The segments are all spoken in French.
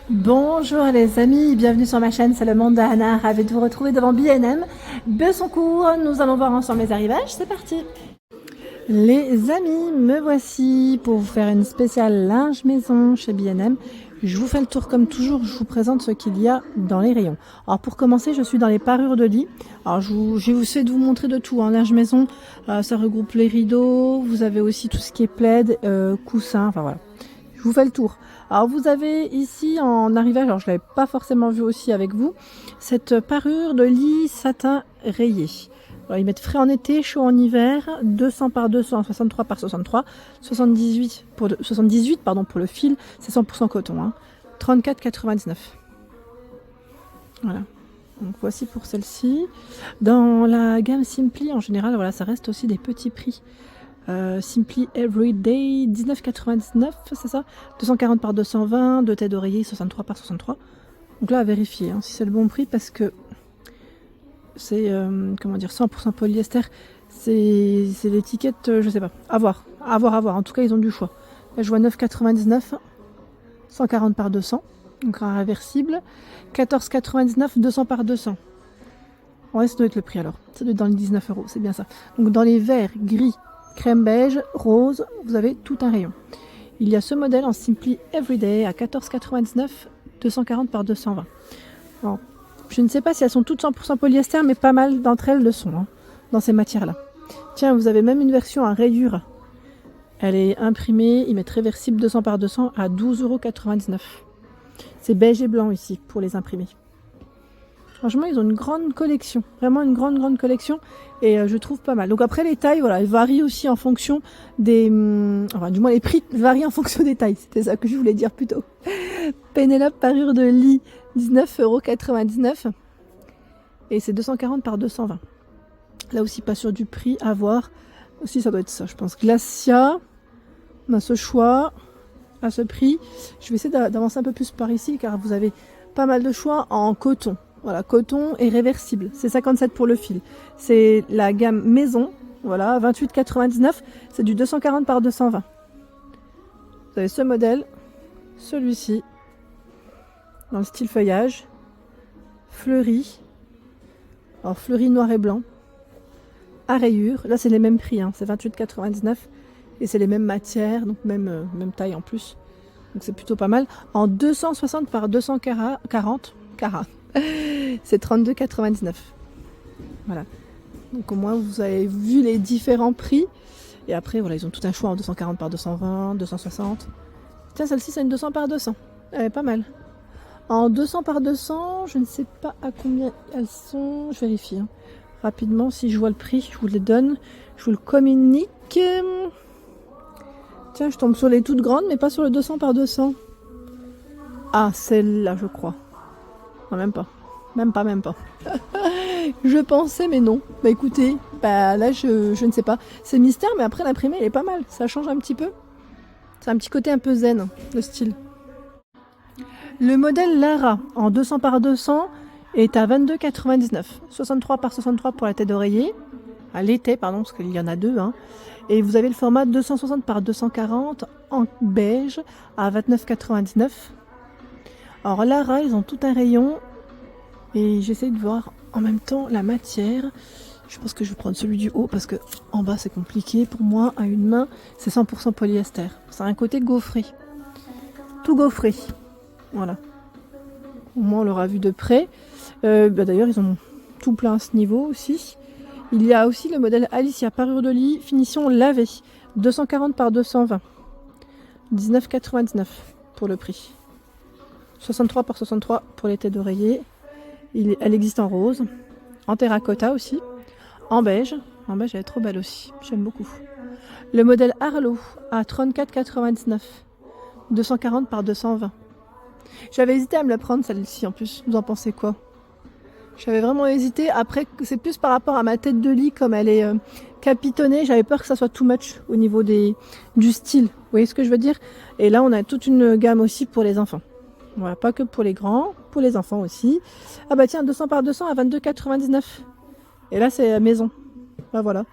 Bonjour les amis, bienvenue sur ma chaîne, c'est le monde d'Anna, ravi de vous retrouver devant B&M. Bessancourt, nous allons voir ensemble les arrivages, c'est parti. Les amis, me voici pour vous faire une spéciale linge maison chez B&M. Je vous fais le tour comme toujours, je vous présente ce qu'il y a dans les rayons. Alors pour commencer, je suis dans les parures de lit. Alors je vais essayer de vous montrer de tout, hein. Linge maison, ça regroupe les rideaux, vous avez aussi tout ce qui est plaid, coussins, enfin voilà. Je vous fais le tour. Alors vous avez ici en arrivage, alors je ne l'avais pas forcément vu aussi avec vous, cette parure de lit satin rayé. Alors ils mettent frais en été, chaud en hiver, 200 par 200, 63 par 63, 78 pour le fil, c'est 100% coton, hein. 34,99. Voilà. Donc voici pour celle-ci. Dans la gamme Simply, en général, voilà, ça reste aussi des petits prix. Simply Everyday 19,99, c'est ça, 240 par 220, deux têtes d'oreiller 63 par 63. Donc là à vérifier, hein, si c'est le bon prix, parce que c'est comment dire, 100% polyester, c'est l'étiquette, je sais pas, à voir, en tout cas ils ont du choix. Là je vois 9,99, 140 par 200, donc un réversible, 14,99, 200 par 200. Ouais, ça doit être le prix alors, ça doit être dans les 19 €, c'est bien ça. Donc dans les verts, gris, crème beige, rose, vous avez tout un rayon. Il y a ce modèle en Simply Everyday à 14,99, 240 par 220. Alors, je ne sais pas si elles sont toutes 100% polyester, mais pas mal d'entre elles le sont, hein, dans ces matières-là. Tiens, vous avez même une version à rayures. Elle est imprimée, ils mettent réversible 200 par 200 à 12,99 €. C'est beige et blanc ici pour les imprimer. Franchement, ils ont une grande collection, vraiment une grande collection, et je trouve pas mal. Donc après les tailles, voilà, elles varient aussi en fonction des, enfin du moins les prix varient en fonction des tailles. C'était ça que je voulais dire plutôt. Pénélope parure de lit, 19,99 €, et c'est 240 par 220. Là aussi pas sûr du prix, à voir. Aussi ça doit être ça, je pense. Glacia, on a ce choix à ce prix. Je vais essayer d'avancer un peu plus par ici, car vous avez pas mal de choix en coton. Voilà, coton et réversible, c'est 57 pour le fil. C'est la gamme maison, voilà, 28,99, c'est du 240 par 220. Vous avez ce modèle, celui-ci, dans le style feuillage, fleuri, alors fleuri noir et blanc, à rayures, là c'est les mêmes prix, hein, c'est 28,99, et c'est les mêmes matières, donc même taille en plus. Donc c'est plutôt pas mal. En 260 par 240 carats. C'est 32,99. Voilà. Donc au moins vous avez vu les différents prix. Et après voilà, ils ont tout un choix en 240 par 220, 260. Tiens, celle-ci c'est une 200 par 200. Elle est pas mal. En 200 par 200, je ne sais pas à combien elles sont. Je vérifie, hein. Rapidement, si je vois le prix, je vous les donne. Je vous le communique. Tiens, je tombe sur les toutes grandes, mais pas sur le 200 par 200. Ah, celle-là, je crois. Non, même pas. Même pas. Je pensais, mais non. Bah écoutez, bah là, je ne sais pas. C'est mystère, mais après, l'imprimé, il est pas mal. Ça change un petit peu. C'est un petit côté un peu zen, le style. Le modèle Lara, en 200 par 200, est à 22,99. 63 par 63 pour la tête d'oreiller. À l'été, pardon, parce qu'il y en a deux, hein. Et vous avez le format 260 par 240 en beige à 29,99. Alors Lara, ils ont tout un rayon. Et j'essaie de voir en même temps la matière. Je pense que je vais prendre celui du haut parce que en bas c'est compliqué pour moi. À une main, c'est 100% polyester. Ça a un côté gaufré. Tout gaufré. Voilà. Au moins on l'aura vu de près. D'ailleurs, ils ont tout plein à ce niveau aussi. Il y a aussi le modèle Alicia parure de lit, finition lavée. 240 par 220. 19,99 pour le prix. 63 par 63 pour les têtes d'oreiller. Elle existe en rose, en terracotta aussi, en beige. En beige, elle est trop belle aussi, j'aime beaucoup. Le modèle Arlo à 34,99, 240 par 220. J'avais hésité à me la prendre celle-ci en plus, vous en pensez quoi? J'avais vraiment hésité, après c'est plus par rapport à ma tête de lit, comme elle est capitonnée, j'avais peur que ça soit too much au niveau du style, vous voyez ce que je veux dire? Et là on a toute une gamme aussi pour les enfants. Voilà, pas que pour les grands, pour les enfants aussi. Ah bah tiens, 200 par 200 à 22,99. Et là, c'est maison. Bah voilà.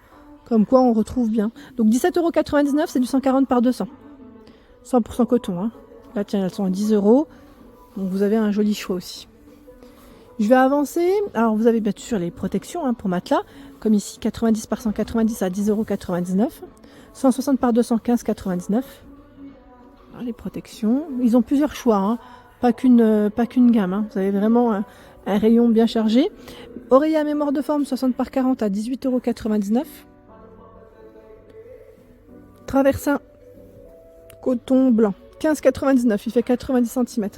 Comme quoi, on retrouve bien. Donc 17,99 €, c'est du 140 par 200. 100% coton, hein. Là, tiens, elles sont à 10 €. Donc vous avez un joli choix aussi. Je vais avancer. Alors vous avez bien sûr les protections hein, pour matelas, comme ici 90 par 190 à 10,99 €, 160 par 215,99 €. Les protections, ils ont plusieurs choix, hein. Pas qu'une gamme. Hein. Vous avez vraiment un rayon bien chargé. Oreiller à mémoire de forme 60 par 40 à 18,99 €. Traversin coton blanc 15,99 €, il fait 90 cm.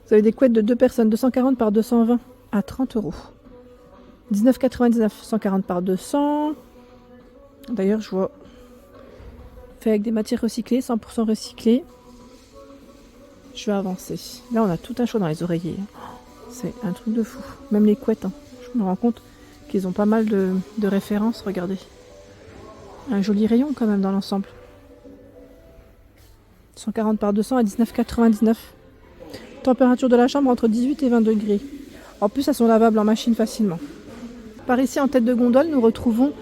Vous avez des couettes de 2 personnes 240 par 220 à 30 €. 19,99 €, 140 par 200. D'ailleurs, je vois fait avec des matières recyclées, 100% recyclées. Je vais avancer. Là, on a tout un choix dans les oreillers. C'est un truc de fou. Même les couettes, hein. Je me rends compte qu'ils ont pas mal de références. Regardez. Un joli rayon quand même dans l'ensemble. 140 par 200 à 19,99 €. Température de la chambre entre 18 et 20 degrés. En plus, elles sont lavables en machine facilement. Par ici, en tête de gondole, nous retrouvons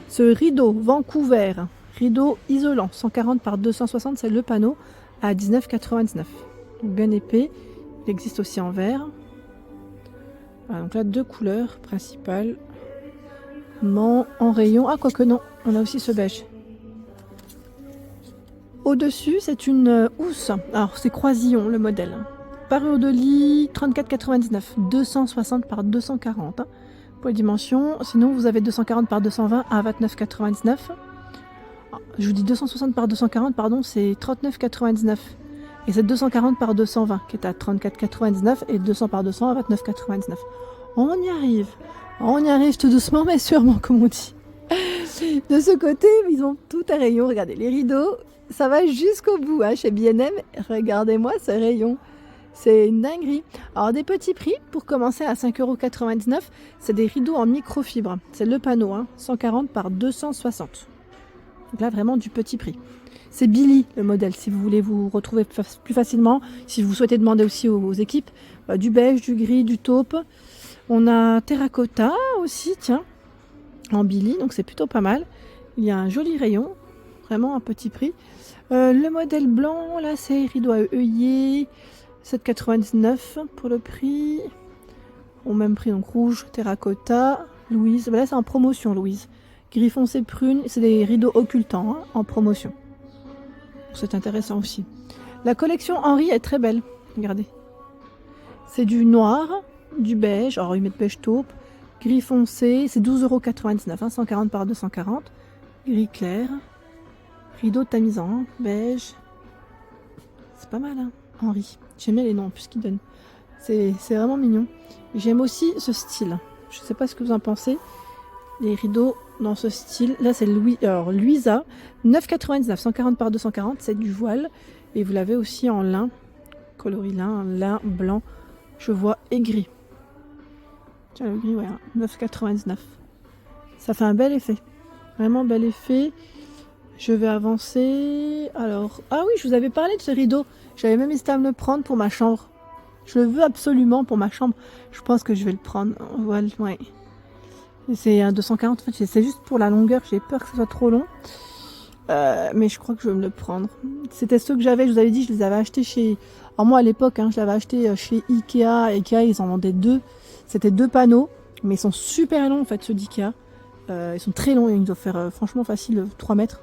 ce rideau Vancouver. Rideau isolant, 140 par 260, c'est le panneau, à 19,99 €. Donc bien épais. Il existe aussi en vert. Voilà, donc là, 2 couleurs principales. En rayon. Ah, quoique non, on a aussi ce beige. Au-dessus, c'est une housse. Alors, c'est croisillon, le modèle. Parure de lit, 34,99 €. 260 par 240 hein, pour les dimensions. Sinon, vous avez 240 par 220 à 29,99 €. Je vous dis 260 par 240, pardon, c'est 39,99 €. Et c'est 240 par 220 qui est à 34,99 € et 200 par 200 à 29,99 €. On y arrive. On y arrive tout doucement mais sûrement, comme on dit. De ce côté, ils ont tout un rayon. Regardez, les rideaux, ça va jusqu'au bout hein, chez B&M. Regardez-moi ce rayon. C'est une dinguerie. Alors, des petits prix, pour commencer à 5,99 €, c'est des rideaux en microfibre. C'est le panneau, hein, 140 par 260. Donc là, vraiment du petit prix. C'est Billy, le modèle, si vous voulez vous retrouver plus facilement. Si vous souhaitez demander aussi aux équipes, du beige, du gris, du taupe. On a terracotta aussi, tiens, en Billy, donc c'est plutôt pas mal. Il y a un joli rayon, vraiment un petit prix. Le modèle blanc, là, c'est rideau à œillet, 7,99 € pour le prix. Au même prix, donc rouge, terracotta, Louise. Là, c'est en promotion, Louise. Gris foncé prune, c'est des rideaux occultants hein, en promotion. C'est intéressant aussi. La collection Henri est très belle. Regardez. C'est du noir, du beige. Alors, ils mettent beige taupe. Gris foncé, c'est 12,99 €. Hein, 140 par 240. Gris clair. Rideau tamisant, beige. C'est pas mal, hein, Henri. J'aime bien les noms en plus qu'ils donnent. C'est vraiment mignon. J'aime aussi ce style. Je sais pas ce que vous en pensez. Les rideaux dans ce style. Là, c'est Louisa. 9,99 €. 140 par 240. C'est du voile. Et vous l'avez aussi en lin. Coloris lin blanc. Je vois et gris. Tiens, le gris, ouais. 9,99 €. Ça fait un bel effet. Vraiment bel effet. Je vais avancer. Alors, ah oui, je vous avais parlé de ce rideau. J'avais même hésité à me le prendre pour ma chambre. Je le veux absolument pour ma chambre. Je pense que je vais le prendre. Voilà, ouais. C'est un 240, en fait, c'est juste pour la longueur. J'ai peur que ce soit trop long. Mais je crois que je vais me le prendre. C'était ceux que j'avais, je vous avais dit, je les avais achetés chez... Alors moi, à l'époque, hein, je l'avais acheté chez Ikea. Ikea, ils en vendaient 2. C'était 2 panneaux. Mais ils sont super longs, en fait, ceux d'Ikea. Ils sont très longs. Ils doivent faire, franchement, facile 3 mètres.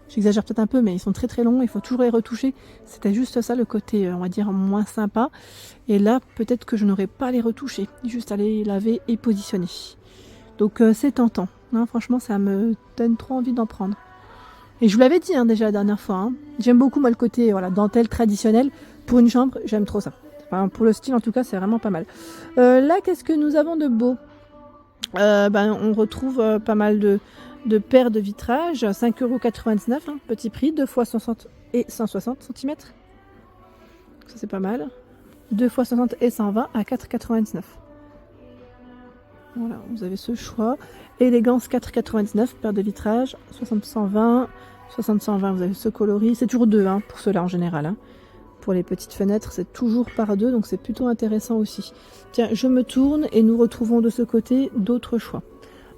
J'exagère peut-être un peu, mais ils sont très très longs, il faut toujours les retoucher. C'était juste ça le côté, on va dire, moins sympa. Et là, peut-être que je n'aurais pas à les retoucher, juste à les laver et positionner. Donc c'est tentant, hein, franchement ça me donne trop envie d'en prendre. Et je vous l'avais dit hein, déjà la dernière fois, hein. J'aime beaucoup moi le côté voilà, dentelle traditionnelle. Pour une chambre, j'aime trop ça. Enfin, pour le style en tout cas, c'est vraiment pas mal. Là, qu'est-ce que nous avons de beau on retrouve pas mal de paires de vitrage, 5,99 €, hein, petit prix, 2 x 60 et 160 cm. Ça c'est pas mal. 2 x 60 et 120 à 4,99 €. Voilà, vous avez ce choix. Élégance 4,99 €, paire de vitrage, 60-120, 60-120, vous avez ce coloris. C'est toujours 2 hein, pour ceux-là en général. Hein. Pour les petites fenêtres, c'est toujours par 2, donc c'est plutôt intéressant aussi. Tiens, je me tourne et nous retrouvons de ce côté d'autres choix.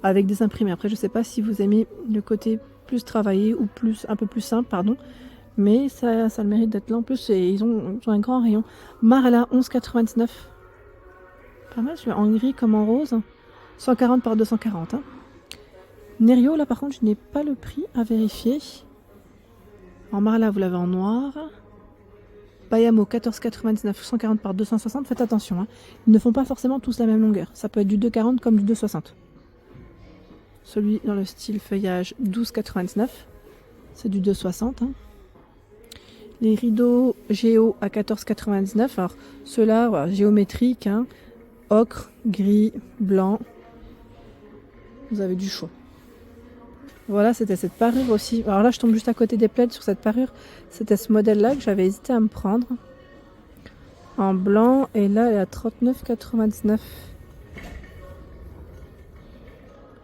Avec des imprimés. Après, je ne sais pas si vous aimez le côté plus travaillé ou un peu plus simple, pardon. Mais ça a le mérite d'être là en plus. Et ils ont un grand rayon. Marla, 11,99. Pas mal, en gris comme en rose. 140 par 240. Hein. Nerio, là par contre, je n'ai pas le prix à vérifier. En Marla, vous l'avez en noir. Bayamo, 14,99, 140 par 260. Faites attention, hein. Ils ne font pas forcément tous la même longueur. Ça peut être du 2,40 comme du 2,60. Celui dans le style feuillage, 12,99. C'est du 2,60. Hein. Les rideaux Géo à 14,99. Alors, ceux-là, voilà, géométriques, hein. Ocre, gris, blanc. Vous avez du choix. Voilà, c'était cette parure aussi. Alors là, je tombe juste à côté des plaids sur cette parure. C'était ce modèle-là que j'avais hésité à me prendre. En blanc. Et là, elle est à 39,99.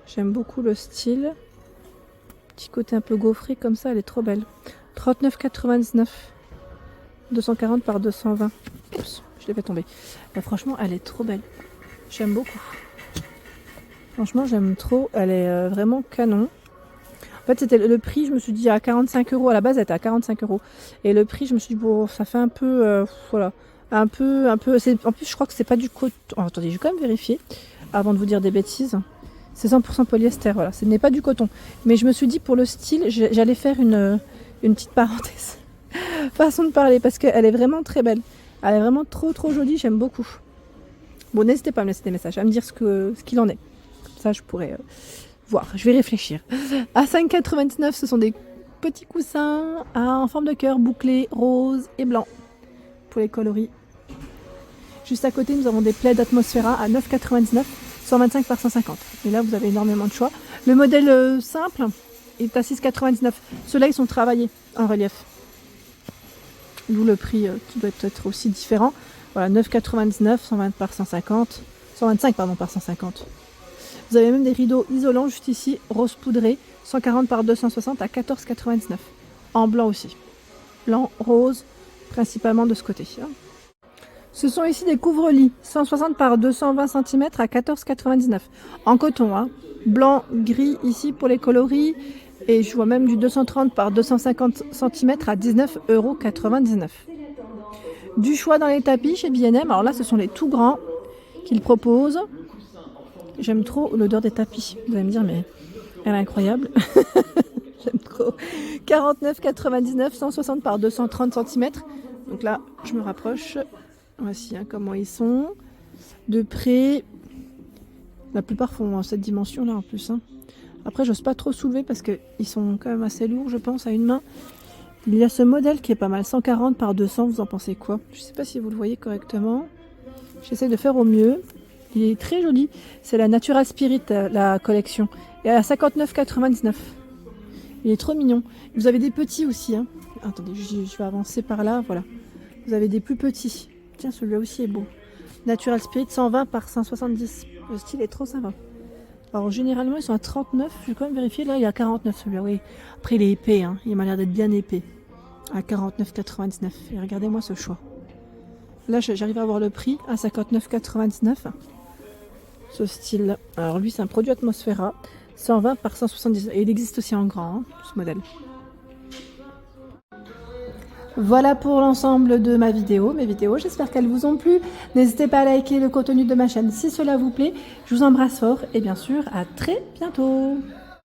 J'aime beaucoup le style. Petit côté un peu gaufré comme ça, elle est trop belle. 39,99. 240 par 220. Oups, je l'ai fait tomber. Mais franchement, elle est trop belle. J'aime beaucoup. Franchement, j'aime trop. Elle est vraiment canon. En fait, c'était le prix, je me suis dit à 45 €. À la base, elle était à 45 €. Et le prix, je me suis dit, bon, ça fait un peu, voilà, un peu. En plus, je crois que c'est pas du coton. Oh, attendez, je vais quand même vérifier avant de vous dire des bêtises. C'est 100% polyester, voilà. Ce n'est pas du coton. Mais je me suis dit, pour le style, j'allais faire une petite parenthèse. Façon de parler, parce qu'elle est vraiment très belle. Elle est vraiment trop, trop jolie. J'aime beaucoup. Bon, n'hésitez pas à me laisser des messages, à me dire ce qu'il en est. Comme ça, je pourrais voir. Je vais réfléchir. À 5,99, ce sont des petits coussins en forme de cœur, bouclés, rose et blanc pour les coloris. Juste à côté, nous avons des plaids Atmosphera à 9,99, 125 par 150. Et là, vous avez énormément de choix. Le modèle simple est à 6,99. Ceux-là, ils sont travaillés en relief. D'où le prix qui doit être aussi différent. Voilà, 9,99, 120 par 150. 125 pardon, par 150. Vous avez même des rideaux isolants juste ici, rose poudré, 140 par 260 à 14,99. En blanc aussi. Blanc, rose, principalement de ce côté. Ce sont ici des couvre-lits, 160 par 220 cm à 14,99. En coton, hein. Blanc, gris ici pour les coloris. Et je vois même du 230 par 250 cm à 19,99 €. Du choix dans les tapis chez B&M. Alors là, ce sont les tout grands qu'ils proposent. J'aime trop l'odeur des tapis. Vous allez me dire, mais elle est incroyable. J'aime trop. 49,99, 160 par 230 cm. Donc là, je me rapproche. Voici comment ils sont. De près. La plupart font cette dimension-là en plus. Hein. Après, j'ose pas trop soulever parce qu'ils sont quand même assez lourds, je pense, à une main. Il y a ce modèle qui est pas mal. 140 par 200, vous en pensez quoi? Je sais pas si vous le voyez correctement. J'essaie de faire au mieux. Il est très joli. C'est la Natural Spirit, la collection. Et à 59,99. Il est trop mignon. Vous avez des petits aussi. Hein. Attendez, je vais avancer par là. Voilà. Vous avez des plus petits. Tiens, celui-là aussi est beau. Natural Spirit, 120 par 170. Le style est trop sympa. Alors, généralement, ils sont à 39. Je vais quand même vérifier. Là, il est à 49, celui-là. Oui. Après, il est épais. Hein. Il m'a l'air d'être bien épais. À 49,99. Et regardez-moi ce choix. Là, j'arrive à voir le prix à 59,99. Ce style. Alors lui, c'est un produit Atmosphera, 120 par 170. Et il existe aussi en grand, hein, ce modèle. Voilà pour l'ensemble de mes vidéos. J'espère qu'elles vous ont plu. N'hésitez pas à liker le contenu de ma chaîne si cela vous plaît. Je vous embrasse fort et bien sûr, à très bientôt.